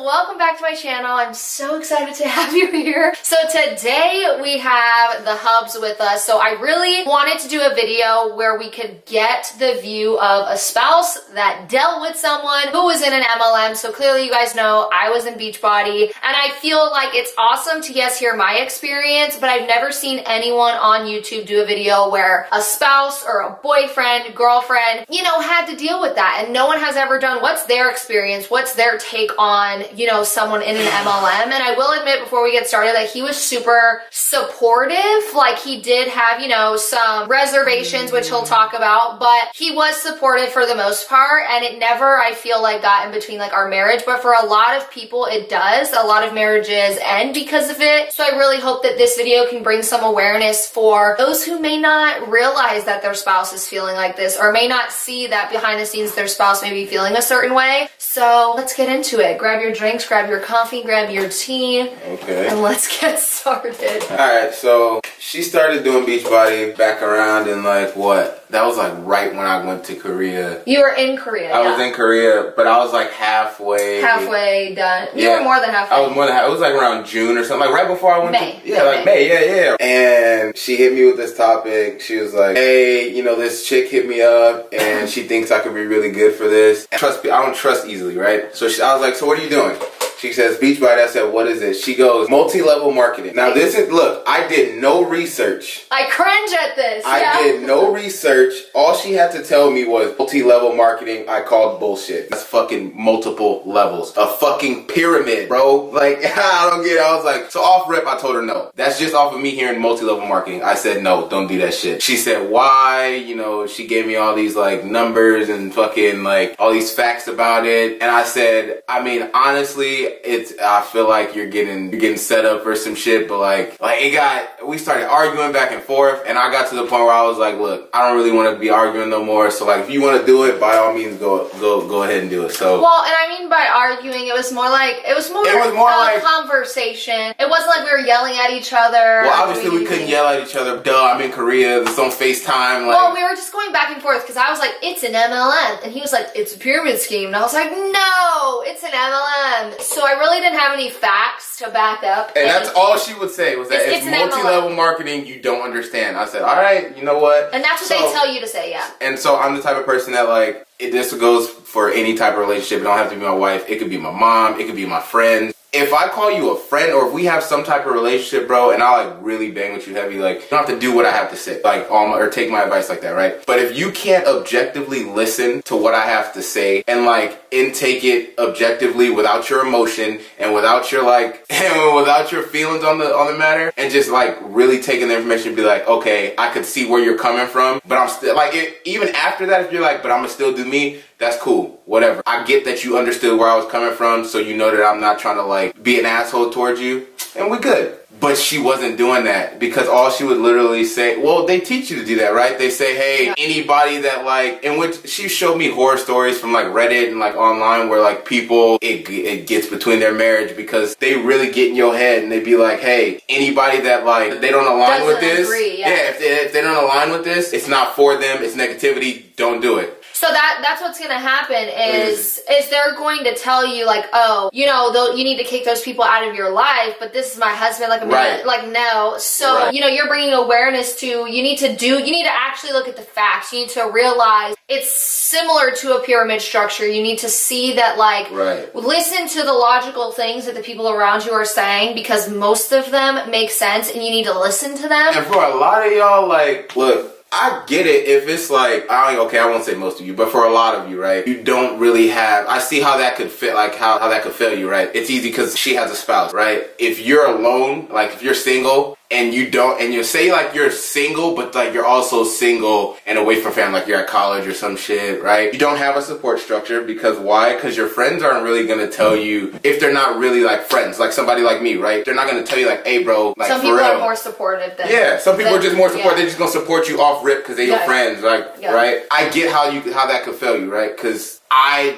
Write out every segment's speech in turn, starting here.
welcome back to my channel. I'm so excited to have you here. So today we have the hubs with us. So I really wanted to do a video where we could get the view of a spouse that dealt with someone who was in an MLM. So clearly you guys know I was in Beachbody, and I feel like it's awesome to hear my experience, but I've never seen anyone on YouTube do a video where a spouse or a boyfriend, girlfriend, had to deal with that, and no one has ever done. What's their experience? What's their take on, someone in an MLM? And I will admit before we get started that he was super supportive. Like, he did have, some reservations, which he'll talk about, but he was supportive for the most part, and it never, I feel like, got in between like our marriage. But for a lot of people it does. A lot of marriages end because of it. So I really hope that this video can bring some awareness for those who may not realize that their spouse is feeling like this, or may not see that behind the scenes their spouse may be feeling a certain way. So let's get into it. Grab your drinks, grab your coffee, grab your tea. Okay. And let's get started. Alright, so she started doing Beachbody back around in that was like right when I went to Korea. You were in Korea, I was in Korea, but I was like halfway done. You were more than halfway. I was more than halfway. It was like around June or something, like right before I went May. May. And she hit me with this topic. She was like, hey, this chick hit me up and she thinks I could be really good for this. And I don't trust easily, right? So I was like, so what are you doing? She says, Beachbody. I said, what is it? She goes, multi-level marketing. Now look, I did no research. I cringe at this. I did no research. All she had to tell me was multi-level marketing. I called bullshit. That's fucking multiple levels. A fucking pyramid, bro. Like, I don't get it. I was like, so off rip, I told her no. That's just off of me hearing multi-level marketing. I said, no, don't do that shit. She said, why? She gave me all these like numbers and fucking like all these facts about it. And I said, I mean, honestly, I feel like you're getting set up for some shit, but we started arguing back and forth, and I got to the point where I was like, look, I don't really want to be arguing no more, so like if you want to do it, by all means go ahead and do it. So well, and I mean by arguing, it was more like a conversation. It wasn't like we were yelling at each other. Well, obviously we couldn't yell at each other. Duh, I'm in Korea. It's on FaceTime. Well, we were just going back and forth because I was like, it's an MLM, and he was like, it's a pyramid scheme, and I was like, no, it's an MLM. So I really didn't have any facts to back up. And that's all she would say was that it's multi-level marketing you don't understand. I said, all right, you know what? And that's what they tell you to say, yeah. And so I'm the type of person that this goes for any type of relationship. It don't have to be my wife. It could be my mom. It could be my friends. If I call you a friend, or if we have some type of relationship, bro, and I really bang with you heavy, you don't have to do what I have to say, or take my advice like that, right? But if you can't objectively listen to what I have to say and intake it objectively without your emotion and without your and without your feelings on the matter, and just really taking the information and be like, okay, I could see where you're coming from, but I'm still even after that, if you're but I'm gonna still do me, that's cool, whatever. I get that you understood where I was coming from, so you know that I'm not trying to be an asshole towards you, and we're good. But she wasn't doing that, because all she would literally say, well, they teach you to do that, right? They say, hey, anybody that in which she showed me horror stories from Reddit and online where people, it gets between their marriage because they really get in your head, and they be like, hey, anybody that they don't align with this, if they don't align with this, it's not for them, it's negativity, don't do it. So that's what's going to happen is they're going to tell you oh, you need to kick those people out of your life, but this is my husband, no. So, you're bringing awareness to, you need to actually look at the facts. You need to realize it's similar to a pyramid structure. You need to see that listen to the logical things that the people around you are saying, because most of them make sense and you need to listen to them. And for a lot of y'all, look, I get it if it's I won't say most of you, but for a lot of you, right, you don't really have, I see how that could fit, how that could fail you, right? It's easy because she has a spouse, right? If you're alone, if you're single, and you don't, and you say you're single, but you're also single and away from family, you're at college or some shit, right? You don't have a support structure, because why? Because your friends aren't really gonna tell you, if they're not really friends, somebody like me, right? They're not gonna tell you hey bro, some people are more supportive than some people are just more supportive. They're just gonna support you off rip because they're your friends, right? I get how that could fail you, right? Because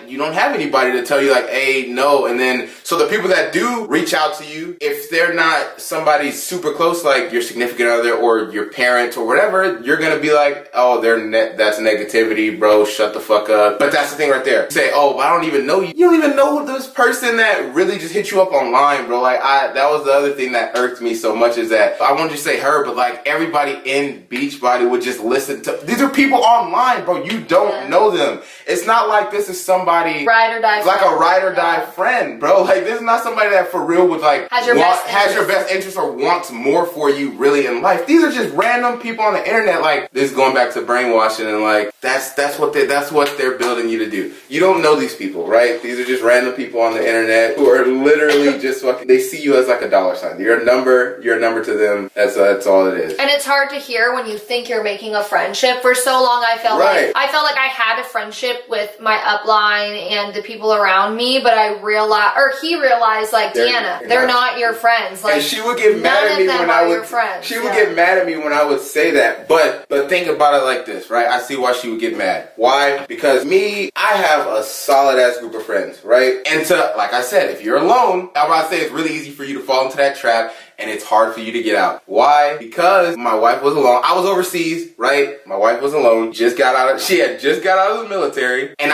you don't have anybody to tell you like, hey, no. And then, so the people that do reach out to you, if they're not somebody super close, like your significant other or your parents or whatever, you're gonna be like, oh, that's negativity, bro, shut the fuck up. But that's the thing right there. You say, oh, but I don't even know you. You don't even know this person that really just hit you up online, bro. Like, that was the other thing that irked me so much, is that I wanted to say her, but like everybody in Beachbody would just listen to, these are people online, bro. You don't know them. It's not like this is somebody ride or die, like a ride or die friend, bro. Like, this is not somebody that for real would like has your best interest or wants more for you really in life. These are just random people on the internet. Like, this is going back to brainwashing, and like that's what they're building you to do. You don't know these people, right? These are just random people on the internet who are literally just fucking, they see you as like a dollar sign. You're a number to them. That's all it is. And it's hard to hear when you think you're making a friendship. For so long I felt like I had a friendship with my upline and the people around me, but I realized, or he realized, like, Deanna, they're not your friends. Like, and she would get mad at me when I would. She would get mad at me when I would say that. But think about it like this, right? I see why she would get mad. Why? Because I have a solid ass group of friends, right? And like I said, if you're alone, I would say it's really easy for you to fall into that trap. And it's hard for you to get out. Why? Because my wife was alone. I was overseas, right? My wife was alone. She had just got out of the military. And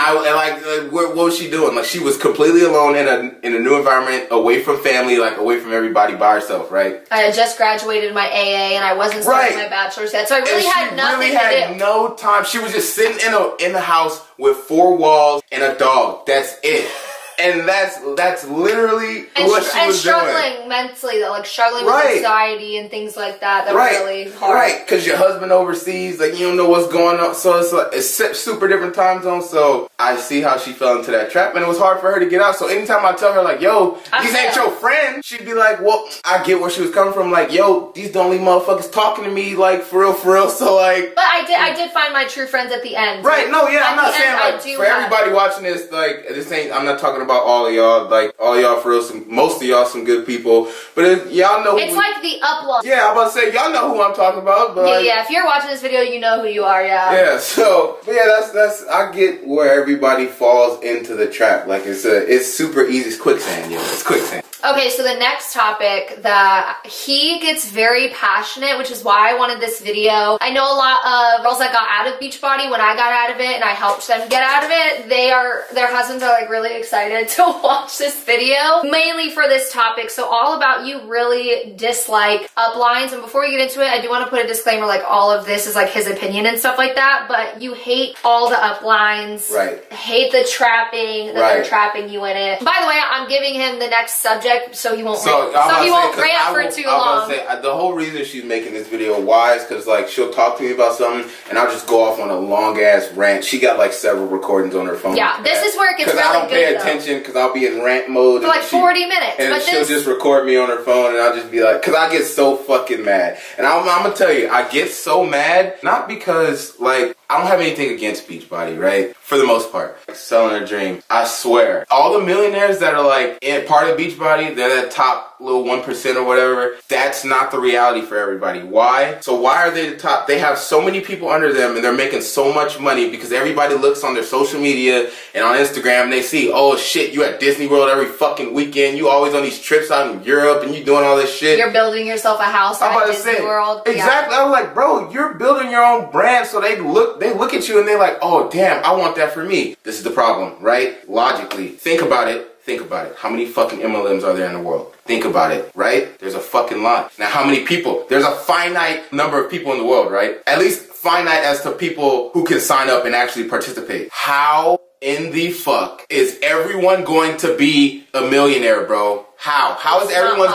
what was she doing? Like, she was completely alone in a new environment, away from family, like away from everybody, by herself, right? I had just graduated my AA and I wasn't starting my bachelor's yet. So I really had nothing to do. No time. She was just sitting in the house with 4 walls and a dog. That's it. And that's literally what she was doing. And struggling mentally, though, like struggling with anxiety and things like that. That really hard. Right, because your husband overseas, like, you don't know what's going on. So it's super different time zones. So I see how she fell into that trap, and it was hard for her to get out. So anytime I tell her, like, yo, these ain't your friends, she'd be like, well, I get where she was coming from. Like, yo, these the only motherfuckers talking to me, like, for real. So like, but I did find my true friends at the end. Right? No, yeah, I'm not saying like for everybody watching this, like, this ain't. I'm not talking about all of y'all, like all y'all for real, most of y'all some good people, but y'all know it's like the upload. Yeah, I'm about to say y'all know who I'm talking about. But yeah, if you're watching this video, you know who you are. Yeah. So, but yeah, that's I get where everybody falls into the trap. Like, it's super easy. It's quicksand, yo. It's quicksand. Okay, so the next topic that he gets very passionate, which is why I wanted this video. I know a lot of girls that got out of Beachbody when I got out of it and I helped them get out of it. Their husbands are like really excited to watch this video, mainly for this topic. So all about you really dislike uplines. And before we get into it, I do want to put a disclaimer, like all of this is like his opinion and stuff like that, but you hate all the uplines. Right. Hate the trapping, that they're trapping you in it. By the way, I'm giving him the next subject so he won't rant for too long. The whole reason she's making this video, why, is because like she'll talk to me about something and I'll just go off on a long ass rant. She got like several recordings on her phone. Yeah, this is where it gets really good. Because I don't pay attention because I'll be in rant mode for like 40 minutes. And she'll just record me on her phone and I'll just be like, because I get so fucking mad. And I'm gonna tell you, I get so mad not because like I don't have anything against Beachbody, right? For the most part. Selling a dream. I swear. All the millionaires that are like in part of Beachbody, they're that top little 1% or whatever, that's not the reality for everybody. Why? So why are they the top? They have so many people under them and they're making so much money because everybody looks on their social media and on Instagram and they see, oh shit, you at Disney World every fucking weekend, you always on these trips out in Europe and you doing all this shit. You're building yourself a house at Disney World. Exactly. I was like, bro, you're building your own brand, so they look at you and they're like, oh damn, I want that for me. This is the problem, right? Logically. Think about it. Think about it. How many fucking MLMs are there in the world? Think about it, right? There's a fucking lot. Now, how many people? There's a finite number of people in the world, right? At least finite as to people who can sign up and actually participate. How in the fuck is everyone going to be a millionaire, bro? How is everybody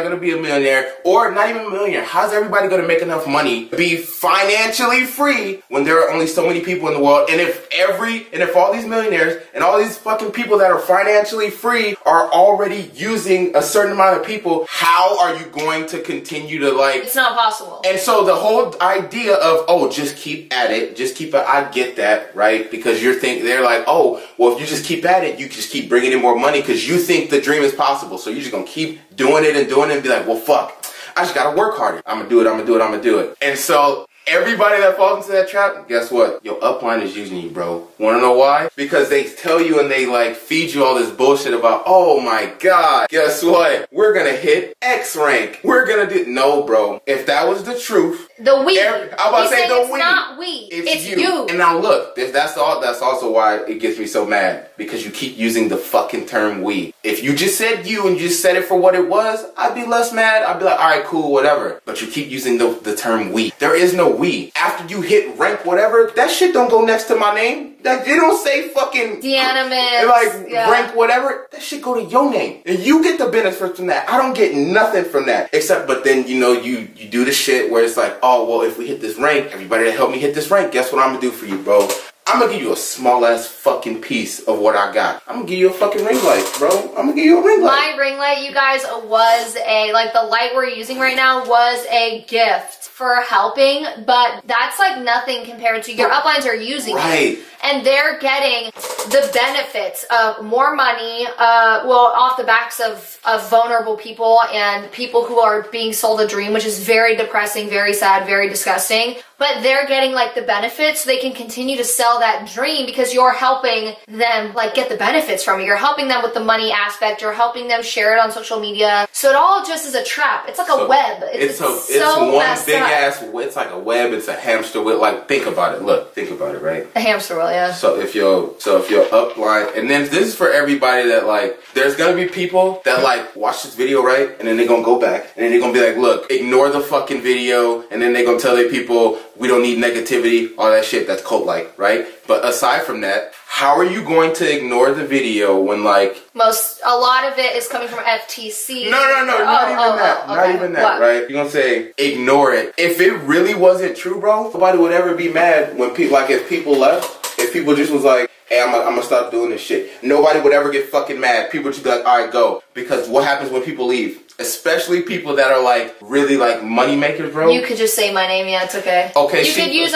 going to be a millionaire? Or not even a millionaire. How's everybody going to make enough money to be financially free when there are only so many people in the world? And if all these millionaires and all these fucking people that are financially free are already using a certain amount of people, how are you going to continue to like... It's not possible. And so the whole idea of, oh, just keep at it, I get that, right? Because they're like, oh, well, if you just keep at it, you just keep bringing in more money because you think the dream is possible. So you're just gonna keep doing it and be like, well, fuck, I just gotta work harder. I'm gonna do it. And so Everybody that falls into that trap, guess what? Your upline is using you, bro. Wanna know why? Because they tell you and they like feed you all this bullshit about, oh my god, guess what? We're gonna hit X rank. We're gonna do, no, bro. If that was the truth, the we. I'm about to say the it's we. Not we. It's you. And now look, that's also why it gets me so mad, because you keep using the fucking term we. If you just said you and you just said it for what it was, I'd be less mad. I'd be like, all right, cool, whatever. But you keep using the term we. There is no we. After you hit rank whatever, that shit don't go next to my name. That they don't say fucking Deannamimsfit, like rank whatever. That shit go to your name, and you get the benefits from that. I don't get nothing from that, except but then you know you do the shit where it's like, oh well, if we hit this rank, everybody that helped me hit this rank, guess what I'm gonna do for you, bro? I'm gonna give you a small ass fucking piece of what I got. I'm gonna give you a fucking ring light, bro. I'm gonna give you a ring light. My ring light, you guys, was like the light we're using right now was a gift for helping, but that's like nothing compared to your uplines are using it. And they're getting the benefits of more money, well, off the backs of vulnerable people and people who are being sold a dream, which is very depressing, very sad, very disgusting. But they're getting like the benefits so they can continue to sell that dream because you're helping them like get the benefits from it. You're helping them with the money aspect. You're helping them share it on social media. So it all just is a trap. It's like a web. It's so one big ass, it's like a web. It's a hamster wheel. Like, think about it. Look, think about it, right? A hamster wheel, yeah. So if you're upline, and then this is for everybody that like, there's gonna be people that like watch this video, right? And then they're gonna go back and then they're gonna be like, look, ignore the fucking video, and then they're gonna tell their people, we don't need negativity, all that shit, that's cult-like, right? But aside from that, how are you going to ignore the video when like... a lot of it is coming from FTC. No, not even that, right? You're gonna say, ignore it. If it really wasn't true, bro, nobody would ever be mad when people, like if people left, if people just was like, hey, I'm gonna stop doing this shit. Nobody would ever get fucking mad. People would just be like, all right, go. Because what happens when people leave? Especially people that are like really like money makers, bro. You could just say my name, yeah, it's okay. Okay, you could use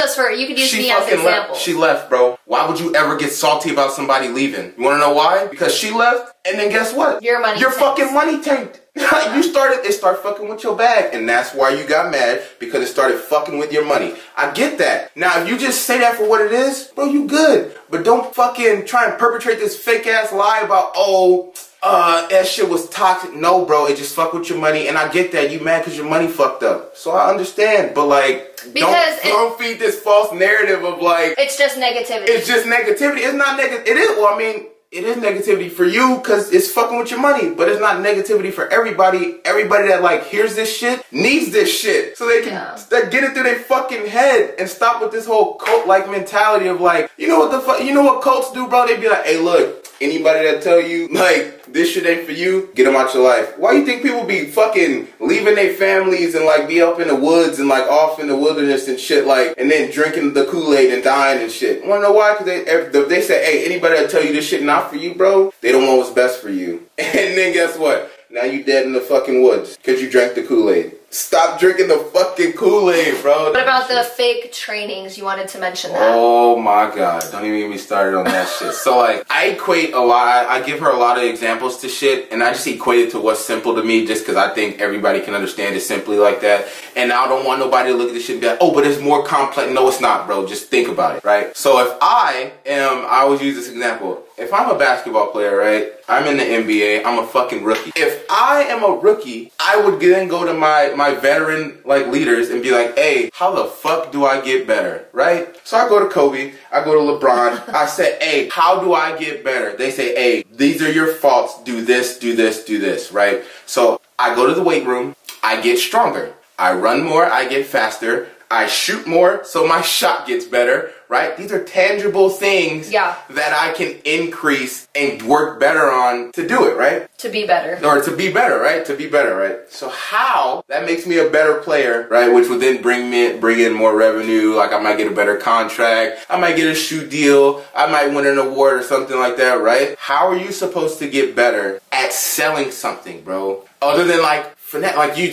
me as an example. She left, bro. Why would you ever get salty about somebody leaving? You wanna know why? Because she left, and then guess what? Your fucking money tanked. It started fucking with your bag, and that's why you got mad, because it started fucking with your money. I get that. Now, if you just say that for what it is, bro, you good. But don't fucking try and perpetrate this fake ass lie about, that shit was toxic. No, bro, it just fucked with your money, and I get that. You mad because your money fucked up. So I understand, but like, don't feed this false narrative of like... It's just negativity. It's just negativity. It's not negative. It is, well, I mean... It is negativity for you because it's fucking with your money, but it's not negativity for everybody. Everybody that like hears this shit needs this shit so they can get it through their fucking head and stop with this whole cult-like mentality of like, you know what the fuck, you know what cults do, bro? They be like, hey, look, anybody that tell you like this shit ain't for you, get them out your life. Why you think people be fucking leaving their families and like be up in the woods and like off in the wilderness and shit like, and then drinking the Kool-Aid and dying and shit? Wanna know why? Because they say, hey, anybody that tell you this shit not for you, bro, they don't want what's best for you. And then guess what? Now you dead in the fucking woods because you drank the Kool-Aid. Stop drinking the fucking Kool-Aid, bro. What about the fake trainings? You wanted to mention that. Oh my god, don't even get me started on that shit. So like, I equate a lot, I give her a lot of examples to shit, and I just equate it to what's simple to me just because I think everybody can understand it simply like that. And I don't want nobody to look at this shit and be like, oh, but it's more complex. No, it's not, bro. Just think about it, right? So if I always use this example. If I'm a basketball player, right? I'm in the NBA, I'm a fucking rookie. If I am a rookie, I would then go to my veteran like leaders and be like, hey, how the fuck do I get better, right? So I go to Kobe, I go to LeBron, I say, hey, how do I get better? They say, hey, these are your faults, do this, do this, do this, right? So I go to the weight room, I get stronger. I run more, I get faster. I shoot more, so my shot gets better, right? These are tangible things that I can increase and work better on to do it, right? To be better. Or to be better, right? To be better, right? So how that makes me a better player, right? Which would then bring in more revenue. Like I might get a better contract. I might get a shoe deal. I might win an award or something like that, right? How are you supposed to get better at selling something, bro? Other than like,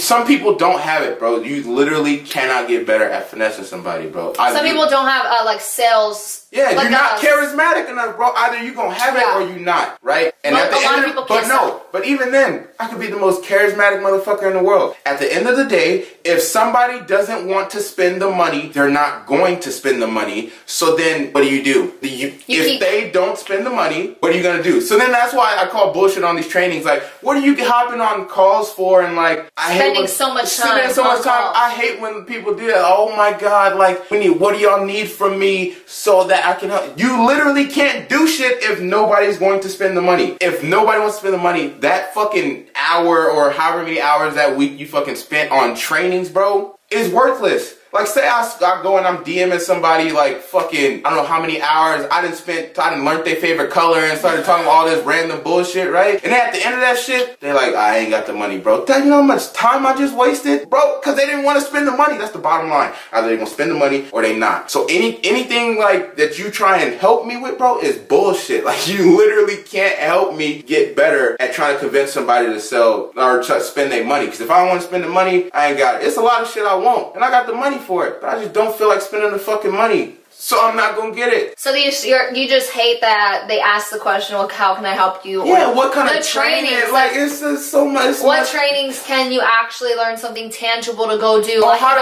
some people don't have it, bro. You literally cannot get better at finessing somebody, bro. Some people don't have like sales Yeah, like you're not charismatic enough, bro. Either you gonna have it or you not, right? And but at the end of the, but even then, I could be the most charismatic motherfucker in the world. At the end of the day, if somebody doesn't want to spend the money, they're not going to spend the money. So then, what do? If they don't spend the money, what are you gonna do? So then that's why I call bullshit on these trainings. Like, what are you hopping on calls for? And like, spending so much time. I hate when people do that. Oh my god, like, what do y'all need from me so that I can help? You literally can't do shit if nobody's going to spend the money. If nobody wants to spend the money, that fucking hour or however many hours that week you fucking spent on trainings, bro, is worthless. Like, say I go and I'm DMing somebody like fucking, I don't know how many hours I done learned their favorite color and started talking about all this random bullshit, right? And then at the end of that shit, they're like, I ain't got the money, bro. You know how much time I just wasted? Bro, because they didn't want to spend the money. That's the bottom line. Either they're going to spend the money or they not. So anything like that you try and help me with, bro, is bullshit. Like, you literally can't help me get better at trying to convince somebody to sell or to spend their money. Because if I don't want to spend the money, I ain't got it. It's a lot of shit I want. And I got the money for it, but I just don't feel like spending the fucking money, so I'm not gonna get it. So you just hate that they ask the question, well, how can I help you? Yeah, what kind of training? Like, it's just so much. What trainings can you actually learn something tangible to go do? Or how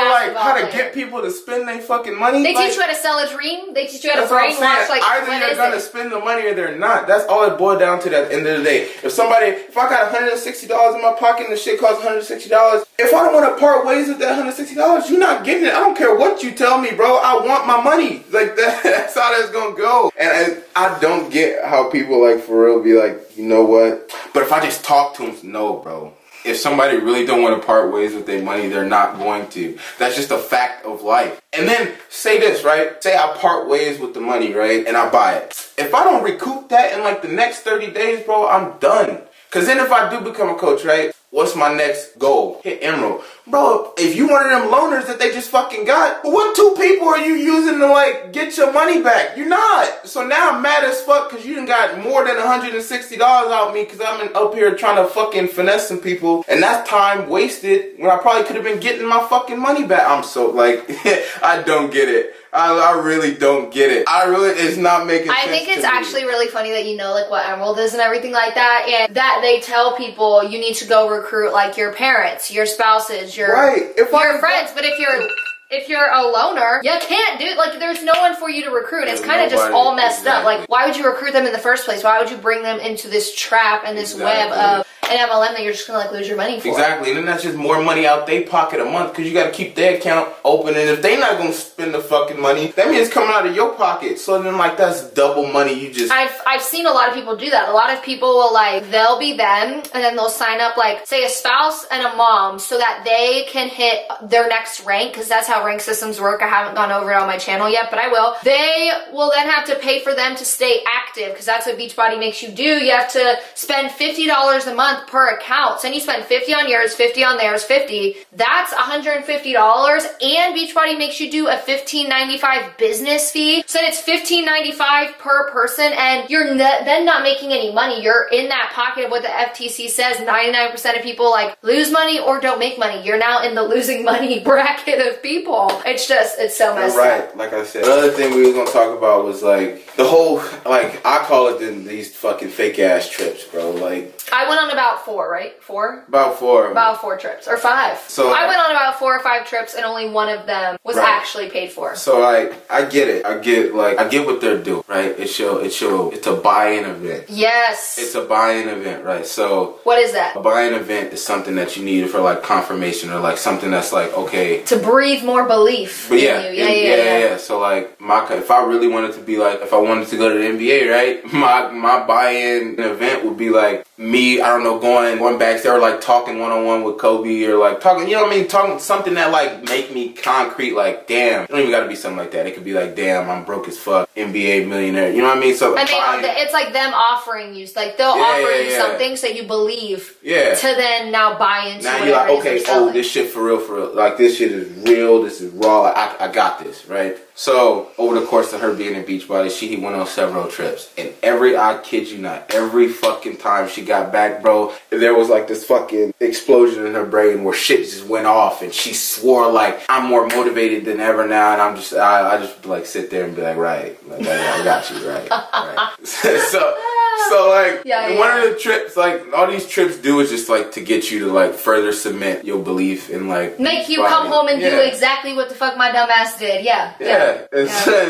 to get people to spend their fucking money? They teach you how to sell a dream. They teach you how to brainwash. Like, either they're gonna spend the money or they're not. That's all it boiled down to. At the end of the day, if I got $160 in my pocket and the shit costs $160, if I don't want to part ways with that $160, you're not getting it. I don't care what you tell me, bro. I want my money. Like, that's how that's gonna go. And I don't get how people, like, for real be like, you know what? But if I just talk to them, no, bro. If somebody really don't want to part ways with their money, they're not going to. That's just a fact of life. And then say this, right? Say I part ways with the money, right? And I buy it. If I don't recoup that in like the next 30 days, bro, I'm done. Because then if I do become a coach, right? What's my next goal? Hit Emerald. Bro, if you one of them loners that they just fucking got, what 2 people are you using to, like, get your money back? You're not. So now I'm mad as fuck because you done got more than $160 out of me because I'm up here trying to fucking finesse some people. And that's time wasted when I probably could have been getting my fucking money back. I'm so, like, I don't get it. I really don't get it. It's not making sense. I think it's actually really funny that you know, like, what Emerald is and everything like that, and that they tell people you need to go recruit, like, your parents, your spouses, your friends. But if you're a loner, you can't do, like, there's no one for you to recruit. It's kind of just all messed up. Like, why would you recruit them in the first place? Why would you bring them into this trap and this web of an MLM that you're just gonna, like, lose your money for? Exactly, and then that's just more money out their pocket a month because you gotta keep their account open, and if they not gonna spend the fucking money, that means it's coming out of your pocket. So then, like, that's double money you just... I've seen a lot of people do that. A lot of people will, like, they'll be them, and then they'll sign up, like, say a spouse and a mom so that they can hit their next rank, because that's how rank systems work. I haven't gone over it on my channel yet, but I will. They will then have to pay for them to stay active, because that's what Beachbody makes you do. You have to spend $50 a month per account. So then you spend 50 on yours, 50 on theirs, 50. That's $150, and Beachbody makes you do a $15.95 business fee. So then it's $15.95 per person, and you're then not making any money. You're in that pocket of what the FTC says. 99% of people, like, lose money or don't make money. You're now in the losing money bracket of people. It's so messed up. Right, like I said. Another thing we was gonna talk about was, like, the whole, like, I call it these fucking fake ass trips, bro. Like, I went on about 4, right? 4? About 4. About 4 trips. Or 5. So I went on about 4 or 5 trips, and only one of them was actually paid for. So, like, I get it. I get what they're doing, right? It's a buy-in event. Yes. It's a buy-in event, right? So what is that? A buy-in event is something that you need for, like, confirmation, or, like, something that's, like, okay, to breathe more belief in you. Yeah. So, like, if I really wanted to be, like, if I wanted to go to the NBA, right? My buy-in event would be, like, me, I don't know, going back there, like, talking one-on-one with Kobe, or, like, talking, you know what I mean? Talking something that, like, make me concrete, like, damn. It don't even gotta be something like that. It could be like, damn, I'm broke as fuck, NBA millionaire. You know what I mean? So it's like them offering you, like, they'll offer you something so you believe to then now buy into now you're like, okay, this shit for real. Like, this shit is real, this is raw, I got this, right? So over the course of her being in Beachbody, she went on several trips, and I kid you not, every fucking time she got back, bro, there was like this fucking explosion in her brain where shit just went off, and she swore like, I'm more motivated than ever now, and I just like sit there and be like, right, like I got you, right. So like, one of the trips, like all these trips do is just like to get you to like further cement your belief in like make you come home and do exactly what the fuck my dumb ass did.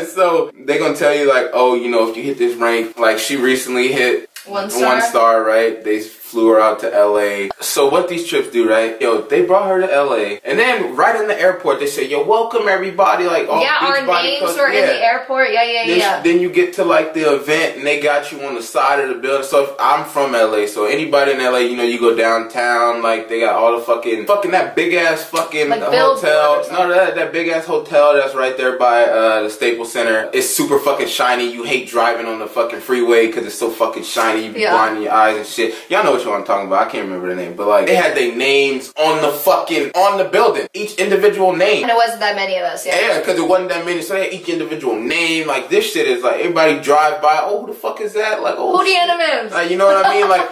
So they gonna tell you like, oh, you know, if you hit this rank, like she recently hit 1 star. 1 star, right? They flew her out to LA. So what these trips do, right? Yo, they brought her to LA, and then right in the airport they say, yo, welcome everybody, like all our names were in the airport. Then you get to like the event, and they got you on the side of the building. So if I'm from LA, so anybody in LA, you know, you go downtown, like they got all the fucking that big ass fucking like hotel. No, that big ass hotel that's right there by the Staples Center. It's super fucking shiny. You hate driving on the fucking freeway because it's so fucking shiny. You be blinding your eyes and shit. Y'all know what I'm talking about. I can't remember the name, but like they had their names on the building, each individual name, and it wasn't that many of us. Because it wasn't that many, so they had each individual name. Like this shit is like everybody drive by, oh, who the fuck is that? Like, oh, who Deanna Mims? Like, you know what I mean? Like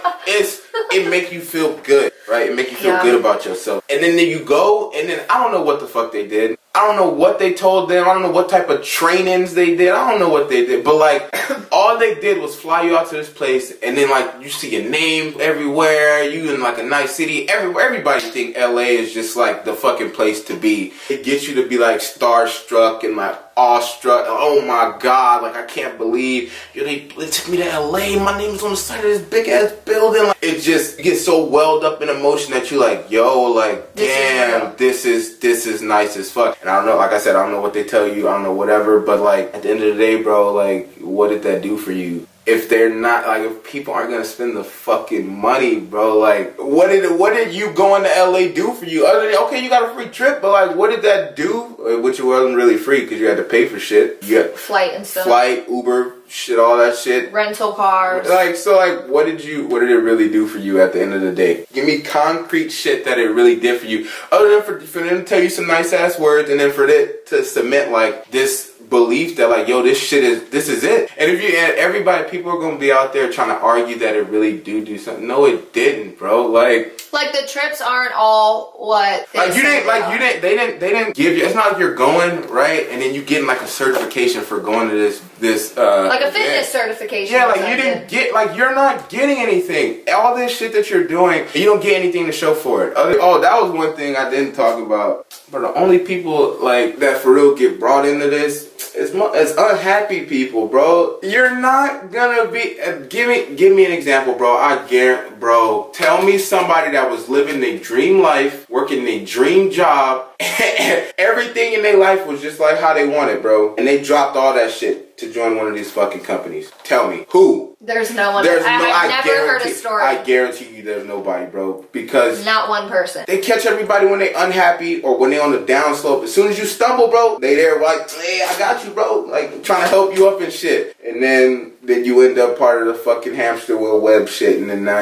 it make you feel good, right? It make you feel good about yourself, and then you go, and then I don't know what the fuck they did. I don't know what they told them. I don't know what type of trainings they did. I don't know what they did. But like, all they did was fly you out to this place, and then like you see your name everywhere. You in like a nice city. Everybody think LA is just like the fucking place to be. It gets you to be like starstruck and like awestruck. Oh my god, like I can't believe they took me to LA. My name's on the side of this big ass building. Like, it just gets so welled up in emotion that you like, yo, like damn, this is nice as fuck. And I don't know, like I said, I don't know what they tell you, I don't know whatever, but like at the end of the day, bro, like what did that do for you? If they're not, like, if people aren't gonna spend the fucking money, bro, like, what did you going to LA do for you? Other than, okay, you got a free trip, but like, what did that do? Which wasn't really free because you had to pay for shit. You had flight and stuff. Flight, Uber, shit, all that shit. Rental cars. Like, so like, what did it really do for you at the end of the day? Give me concrete shit that it really did for you. Other than for them to tell you some nice ass words, and then for it to cement like this belief that like, yo, this is it. And if people are gonna be out there trying to argue that it really do something. No, it didn't, bro. Like the trips aren't all what they they didn't give you. It's not like you're going right and then you getting like a certification for going to this like a fitness certification. Yeah, like you didn't get, like you're not getting anything. All this shit that you're doing, you don't get anything to show for it. Oh, that was one thing I didn't talk about. But the only people like that for real get brought into this is unhappy people, bro. You're not gonna be. Give me an example, bro. I guarantee, bro. Tell me somebody that was living their dream life, working their dream job, and everything in their life was just like how they wanted, bro. And they dropped all that shit to join one of these fucking companies. Tell me who? There's no one. I've never heard a story. I guarantee you there's nobody, bro. Because not one person. They catch everybody when they unhappy or when they on the downslope. As soon as you stumble, bro, they there like, hey, I got you, bro. Like trying to help you up and shit. And then you end up part of the fucking hamster wheel web shit. And then now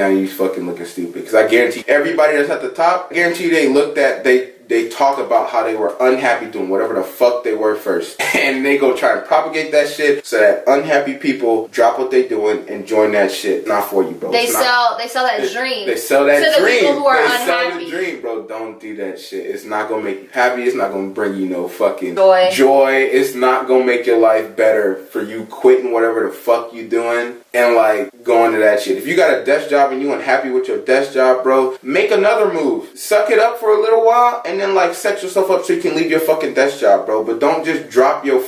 you fucking looking stupid. Because I guarantee everybody that's at the top, I guarantee you they talk about how they were unhappy doing whatever the fuck they were first. And they go try and propagate that shit so that unhappy people drop what they doing and join that shit. Not for you, bro. They sell that dream. They sell that to dream. The people who are they unhappy. Sell the dream, bro. Don't do that shit. It's not gonna make you happy. It's not gonna bring you no fucking joy. It's not gonna make your life better for you quitting whatever the fuck you doing and like going to that shit. If you got a desk job and you unhappy with your desk job, bro, make another move. Suck it up for a little while and then like set yourself up so you can leave your fucking desk job, bro. But don't just drop your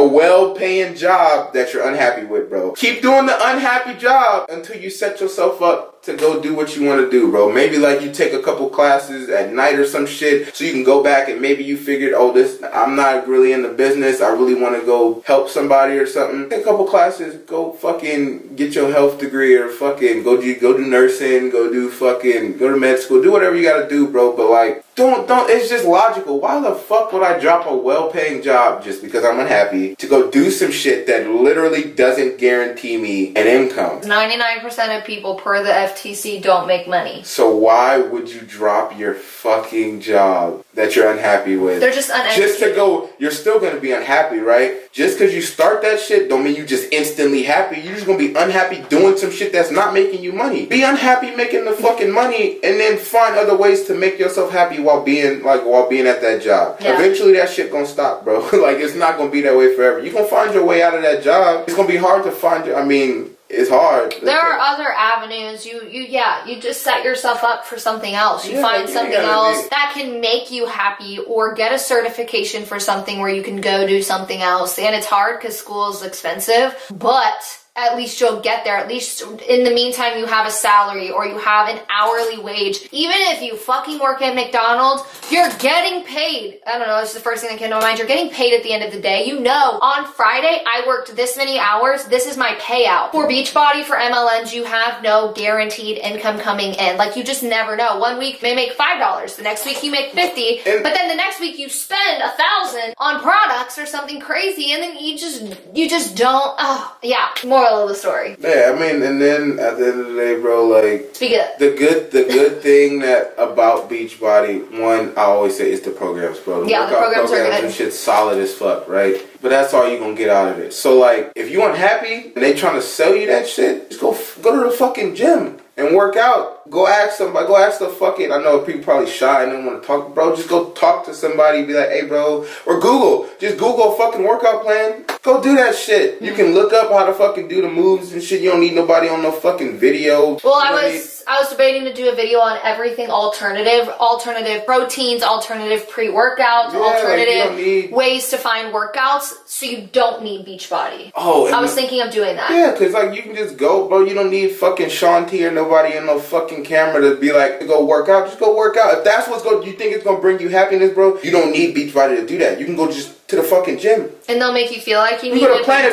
well-paying job that you're unhappy with, bro. Keep doing the unhappy job until you set yourself up to go do what you want to do, bro. Maybe like you take a couple classes at night or some shit so you can go back and maybe you figured, oh, I'm not really in the business. I really want to go help somebody or something. Take a couple classes, go fucking get your health degree or fucking go do nursing, go to med school, do whatever you gotta do, bro. But like, don't, it's just logical. Why the fuck would I drop a well-paying job just because I'm unhappy to go do some shit that literally doesn't guarantee me an income? 99% of people per the FTC don't make money. So why would you drop your fucking job that you're unhappy with? They're just uneducated. Just to go, you're still going to be unhappy, right? Just because you start that shit don't mean you just instantly happy. You're just going to be unhappy doing some shit that's not making you money. Be unhappy making the fucking money and then find other ways to make yourself happy while being at that job. Yeah. Eventually that shit going to stop, bro. Like, it's not going to be that way forever. You're going to find your way out of that job. It's going to be hard to find your, I mean, it's hard. There are other avenues. You just set yourself up for something else. You find something else that can make you happy, or get a certification for something where you can go do something else. And it's hard because school is expensive, but at least you'll get there. At least in the meantime, you have a salary or you have an hourly wage. Even if you fucking work at McDonald's, you're getting paid. I don't know, it's the first thing that came to mind. You're getting paid at the end of the day. You know, on Friday, I worked this many hours. This is my payout. For Beachbody, for MLMs, you have no guaranteed income coming in. Like, you just never know. One week, you may make $5. The next week, you make $50. But then the next week, you spend $1,000 on products or something crazy, and then you just don't. Oh, yeah. Moral of the story. Yeah, I mean, and then at the end of the day, bro, like, speak it. The good thing that about Beachbody, one, I always say, is the programs, bro. The programs are good. And shit's solid as fuck, right? But that's all you're gonna get out of it. So, like, if you unhappy and they trying to sell you that shit, just go to the fucking gym and work out. Go ask somebody. Go ask the fucking, I know people probably shy and don't want to talk, bro. Just go talk to somebody. Be like, hey, bro. Or Google. Just Google a fucking workout plan. Go do that shit. You can look up how to fucking do the moves and shit. You don't need nobody on no fucking video. Well, I was debating to do a video on everything alternative proteins, alternative pre-workouts, alternative ways to find workouts, so you don't need Beachbody. Oh, I was thinking of doing that. Yeah, because, like, you can just go, bro. You don't need fucking Sean T or nobody in no fucking camera to be like, go work out. Just go work out. If that's you think it's gonna bring you happiness, bro, you don't need Beachbody to do that. You can go just to the fucking gym. And they'll make you feel like you need to Planet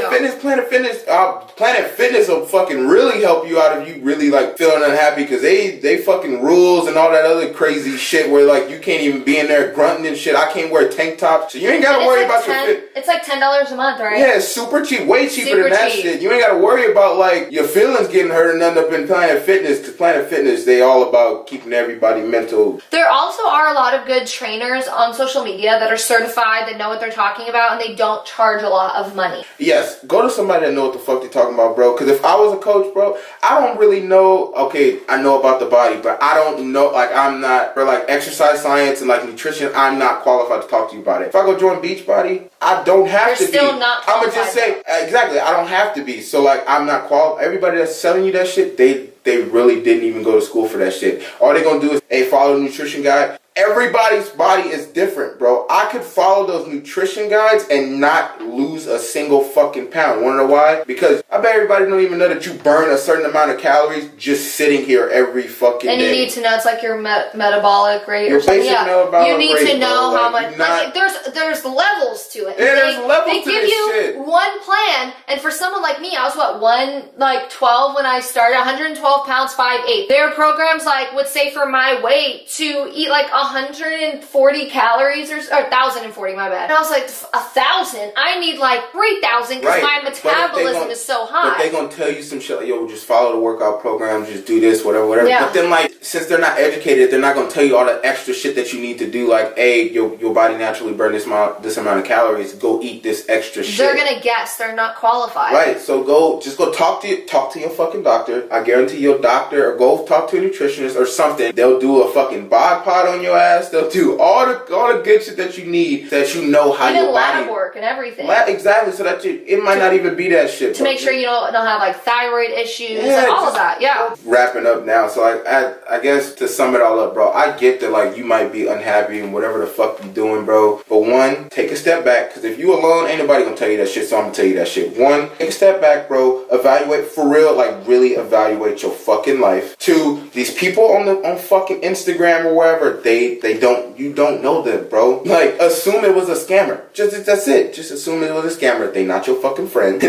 Fitness will fucking really help you out if you really, like, feeling unhappy, because they fucking rules and all that other crazy shit where, like, you can't even be in there grunting and shit. I can't wear tank tops, so you ain't gotta worry about your fit. It's like $10 a month, right? Yeah, it's super cheap, way cheaper than that shit. You ain't gotta worry about, like, your feelings getting hurt and end up in Planet Fitness, because Planet Fitness, they all about keeping everybody mental. There also are a lot of good trainers on social media that are certified, that know what they're talking about, and they don't charge a lot of money. Yes, go to somebody that know what the fuck they're talking about, bro. Because if I was a coach, bro, I don't really know. Okay, I know about the body, but I don't know. Like, I'm not, for like exercise science and like nutrition, I'm not qualified to talk to you about it. If I go join Beachbody, I don't have to be. You're still not qualified. I'm gonna just say exactly. I don't have to be. So, like, I'm not qualified. Everybody that's selling you that shit, they really didn't even go to school for that shit. All they gonna do is, hey, follow the nutrition guide. Everybody's body is different, bro. I could follow those nutrition guides and not lose a single fucking pound. Wanna know why? Because I bet everybody don't even know that you burn a certain amount of calories just sitting here every fucking day. And you need to know, it's like your metabolic rate or something. You need to know how much. Like, there's levels to it. Yeah, there's levels to this shit. They give you one plan, and for someone like me, I was 112 when I started, 112 pounds, 5'8". There are programs like would say for my weight to eat like 140 calories or 1,040, my bad. And I was like, 1,000? I need like 3,000 because my metabolism is so high. But they gonna tell you some shit like, yo, just follow the workout program, just do this, whatever. Yeah. But then, like, since they're not educated, they're not gonna tell you all the extra shit that you need to do. Like, hey, your body naturally burns this amount of calories. Go eat this extra shit. They're gonna guess. They're not qualified. Right. So just go talk to your fucking doctor. I guarantee your doctor, or go talk to a nutritionist or something. They'll do a fucking bod pod on your ass. They'll do all the good shit that you need, that you know how your body. Lab work and everything. Exactly. So that it might not even be that shit. To make sure you don't have like thyroid issues and all of that. Yeah. Wrapping up now. So I guess to sum it all up, bro, I get that, like, you might be unhappy and whatever the fuck you doing, bro. But one, take a step back, because if you alone, ain't nobody gonna tell you that shit. So I'm gonna tell you that shit. One, take a step back, bro. Evaluate for real, like, really evaluate your fucking life. Two, these people on fucking Instagram or wherever, you don't know them, bro. Like, assume it was a scammer. That's it. Just assume it was a scammer. They not your fucking friend.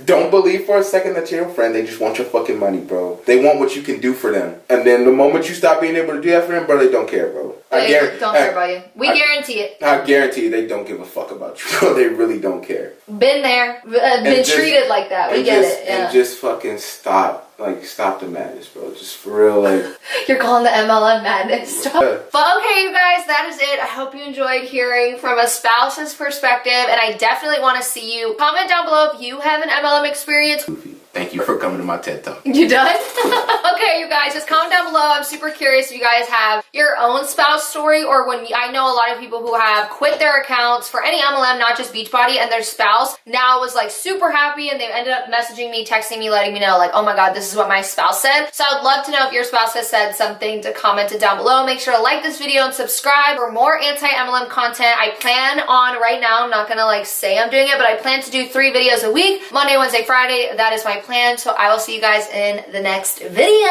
Don't believe for a second that you're your friend. They just want your fucking money, bro. They want what you can do for them. And then the moment you stop being able to do that for them, bro, they don't care, bro. They don't care about you. We guarantee it. I guarantee you they don't give a fuck about you, bro. They really don't care. Been there. Been treated like that. We get it. Yeah. And just fucking stop. like, stop the madness, bro. Just for real, like. You're calling the MLM madness stuff. But okay, you guys, that is it. I hope you enjoyed hearing from a spouse's perspective, and I definitely want to see you. Comment down below if you have an MLM experience. Thank you for coming to my TED Talk. You done? Okay, you guys, just comment down below. I'm super curious if you guys have your own spouse story, or when I know a lot of people who have quit their accounts for any MLM, not just Beachbody, and their spouse now was like super happy, and they ended up messaging me, texting me, letting me know like, oh my god, this is what my spouse said. So I'd love to know if your spouse has said something, to comment it down below. Make sure to like this video and subscribe for more anti-MLM content. I plan on, right now, I'm not gonna like say I'm doing it, but I plan to do 3 videos a week, Monday, Wednesday, Friday. That is my plan. So I will see you guys in the next video.